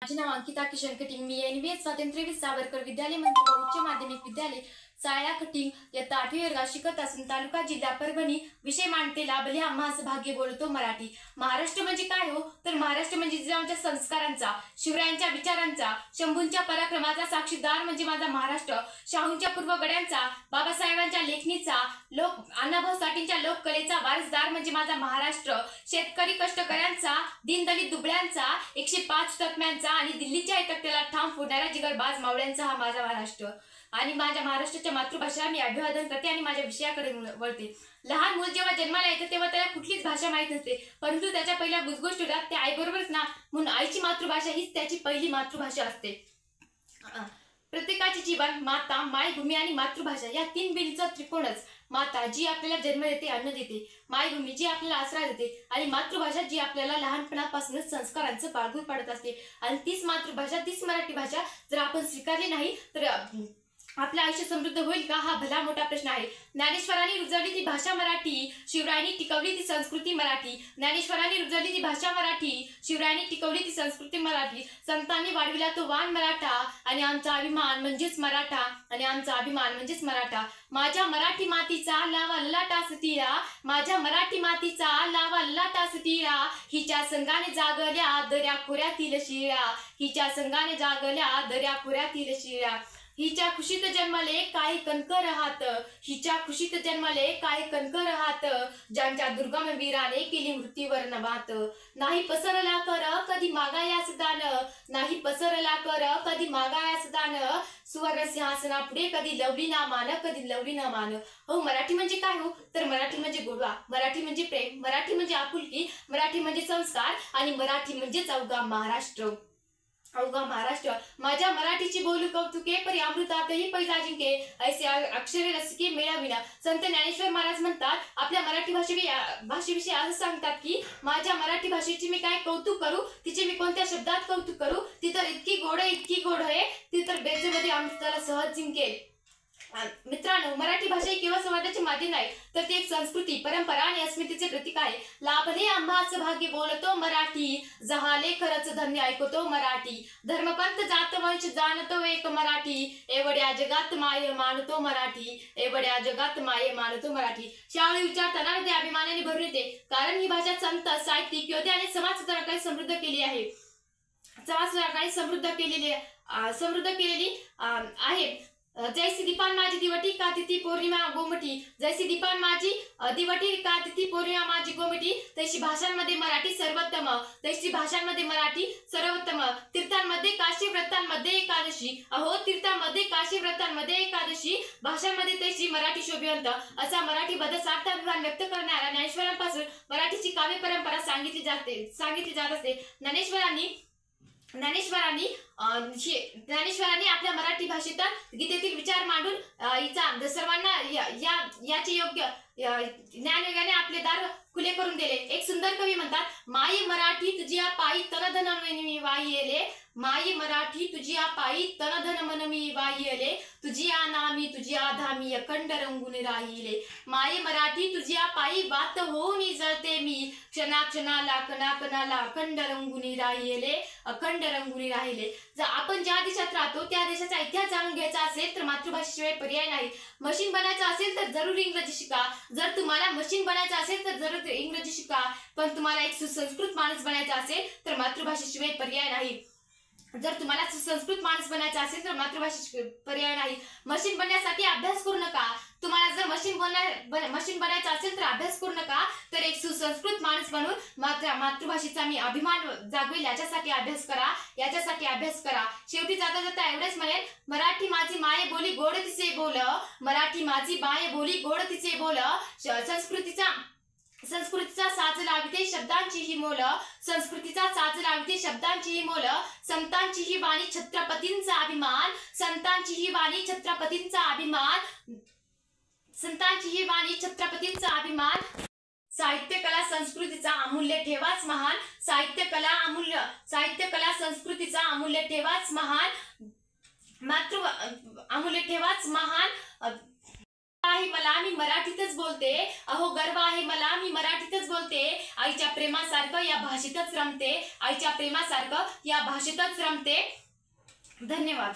माझे नाव अंकिता किशन कटिंग। मी NVS स्वातंत्र्यवीर सावरकर विद्यालय मंत्री उच्च माध्यमिक विद्यालय सायळा कटिंग इयत्ता 8वी वर्गात शिकत असून तालुका जिल्हा परभणी विषय मांडते लाभले आम्हास भाग्य बोलतो मराठी। महाराष्ट्र म्हणजे काय हो, तर महाराष्ट्र म्हणजे जिजाऊंच्या संस्कारांचा, शिवरायांच्या विचारांचा, शंभूंच्या पराक्रमाचा साक्षीदार म्हणजे माझा महाराष्ट्र, शाहूंच्या पूर्वगड्यांचा, बाबासाहेबांच्या लेखणीचा, अण्णाभाऊ साठेंच्या लोककलेचा वारसदार म्हणजे माझा महाराष्ट्र, शेतकरी कष्टकऱ्यांचा, दीनदलित दुबळ्यांचा, 105 तत्म्यांचा आणि दिल्लीच्या एकतेला ठाम फोडणाऱ्या जिगरबाज मावळ्यांचा हा माझा महाराष्ट्र। आणि माझ्या महाराष्ट्राच्या मातृभाषेला मी अभिवादन करते आणि माझ्या विषयाकडे वळते। लहान मूल जेव्हा जन्माला येते तेव्हा त्याला कुठलीच भाषा माहित नसते, परंतु त्याच्या पहिल्या गुजगोष्ट होतात त्या आईबरोबरच ना, म्हणून आईची मातृभाषा हीच त्याची पहिली मातृभाषा असते। प्रत्येकाचे जीवन माता, मायभूमी आणि मातृभाषा या तीन बिंदूचा त्रिकोणच। माता जी आपल्याला जन्म देते, अन्न देते, मायभूमी जी आपल्याला आसरा देते आणि मातृभाषा जी आपल्याला लहानपणापासूनच संस्कारांचं पाळगुळ पाडत असते। आणि तीच मातृभाषा, तीच मराठी भाषा जर आपण स्वीकारली नाही तर आपलं आयुष्य समृद्ध होईल का, हा भला मोठा प्रश्न आहे। ज्ञानेश्वरांनी रुजवली ती भाषा मराठी, शिवरायांनी टिकवली ती संस्कृती मराठी। ज्ञानेश्वरांनी रुजवली ती भाषा मराठी, शिवरायांनी टिकवली ती संस्कृती मराठी। संतांनी वाढविला तो वाण मराठा आणि आमचा अभिमान म्हणजेच मराठा, आणि आमचा अभिमान म्हणजेच मराठा। माझ्या मराठी मातीचा लावा ललाटास तिळा, माझ्या मराठी मातीचा लावा ललाटास तिळा, हिच्या संगाने जागल्या दर्या खोऱ्यातील शिळा, हिच्या संगाने जागल्या दर्या खोऱ्यातील शिळा। हिच्या खुशीत जन्मले काही कणकर हात, हिच्या खुशीत जन्मले काही कणकर हात, ज्यांच्या दुर्गम वीराने केली मृत्यूवर नवात। नाही पसरला कर कधी मागायास दान, नाही पसरला कर कधी मागायास दान, सुवर्ण सिंहासना पुढे कधी लवली ना मान, कधी लवली ना मान। हो, मराठी म्हणजे काय हो, तर मराठी म्हणजे गोडवा, मराठी म्हणजे प्रेम, मराठी म्हणजे आपुलकी, मराठी म्हणजे संस्कार आणि मराठी म्हणजेच अवघा महाराष्ट्र, अवघा महाराष्ट्र। माझ्या मराठीची बोलू कौतुके परी अमृतातही पैजा जिंके, ऐसे अक्षरे रसिके मिळविना। संत ज्ञानेश्वर महाराज म्हणतात आपल्या मराठी भाषेविषयी असं सांगतात की माझ्या मराठी भाषेची मी काय कौतुक करू, तिचे मी कोणत्या शब्दात कौतुक करू, ती तर इतकी गोड आहे, इतकी गोड आहे, ती तर बेजमध्ये अमृताला सहज जिंकेल। मित्रांनो, मराठी भाषा ही केवळ संवादाचे माध्यम नाही, तर ती एक संस्कृती, परंपरा आणि अस्मितेचे प्रतीक आहे। लाभले आम्हास भाग्य बोलतो मराठी, जहाले खरंच धन्य ऐकतो मराठी, धर्मपंथ जात वंश जाणतो एक मराठी, एवढ्या जगात माय मानतो मराठी, एवढ्या जगात माय मानतो मराठी। शाळी विचारताना ते अभिमानाने भरून येते, कारण ही भाषा संत, साहित्यिक, योद्धे आणि समाजसुधारकांनी समृद्ध केली आहे, समाजसुधारकांनी समृद्ध केलेली आहे। जैसी दीपान माझी दिवटी का तिथी पौर्णिमा गोमटी, जैसी दीपान माझी दिवटी का तिथी पौर्णिमा माझी गोमटी, तशी भाषांमध्ये मराठी सर्वोत्तम, तशी भाषांमध्ये मराठी सर्वोत्तम। तीर्थांमध्ये काशी, व्रतांमध्ये एकादशी, अहो तीर्थांमध्ये काशी, व्रतांमध्ये एकादशी, भाषांमध्ये तशी मराठी शोभिवंत। असा मराठी बद्ध सार्थाभिमान व्यक्त करणाऱ्या ज्ञानेश्वरांपासून मराठीची काव्य परंपरा सांगितली जात असते। ज्ञानेश्वरांनी आपल्या मराठी भाषेत गीतेतील विचार मांडून हिचा सर्वांना याचे योग्य ज्ञानयोगाने आपले दार खुले करून दिले। एक सुंदर कवी म्हणतात, माई मराठी तुझिया पायी तन धन मनमी वाहिले, माई मराठी तुझिया पायी तन धन मनमी वाहिले, तुझिया नामी तुझिया धामी अखंड रंगून राहिले, माई मराठी तुझिया पायी वात होऊन जळते मी, क्षणा क्षणाला कणा कणाला अखंड रंगून राहिले, अखंड रंगून राहिले। जर आपण ज्या देशात राहतो त्या देशाचा इतिहास जाणून घ्यायचा असेल तर मातृभाषेशिवाय पर्याय नाही। मशीन बनायचं असेल तर जरूर इंग्रजी शिका, जर तुम्हाला मशीन बनायचं असेल तर जरूर इंग्रजी शिका, पण तुम्हाला एक सुसंस्कृत माणूस बनायचा असेल तर मातृभाषेशिवाय पर्याय नाही। जर तुम्हाला सुसंस्कृत माणूस बनायचा असेल तर मातृभाषेशिवाय पर्याय नाही। मशीन बनण्यासाठी अभ्यास करू नका, तुम्हाला जर मशीन बनायचं असेल तर अभ्यास करू नका, तर एक सुसंस्कृत माणूस बनून मातृभाषेचा मी अभिमान जागवेल याच्यासाठी अभ्यास करा, याच्यासाठी अभ्यास करा। शेवटी जाता जाता एवढेच म्हणेल, मराठी माझी माय बोली गोड तिचे बोल, मराठी माझी माय बोली गोड तिचे बोल, संस्कृतीचा साज लाविते शब्दांची ही मोल, संस्कृतीचा साज लाविते शब्दांची ही मोल, संतांची ही वाणी छत्रपतींचा अभिमान, संतांची ही वाणी छत्रपतींचा अभिमान, संतांची ही वाणी छत्रपतींचा अभिमान। साहित्य कला संस्कृतीचा अमूल्य ठेवाच महान, साहित्य कला संस्कृतीचा अमूल्य ठेवाच महान, अमूल्य ठेवाच महान। आहे मला मी मराठीतच बोलते, अहो गर्व आहे मला मी मराठीतच बोलते, आईच्या प्रेमासारखं या भाषेतच रमते, आईच्या प्रेमासारखं या भाषेतच रमते. धन्यवाद.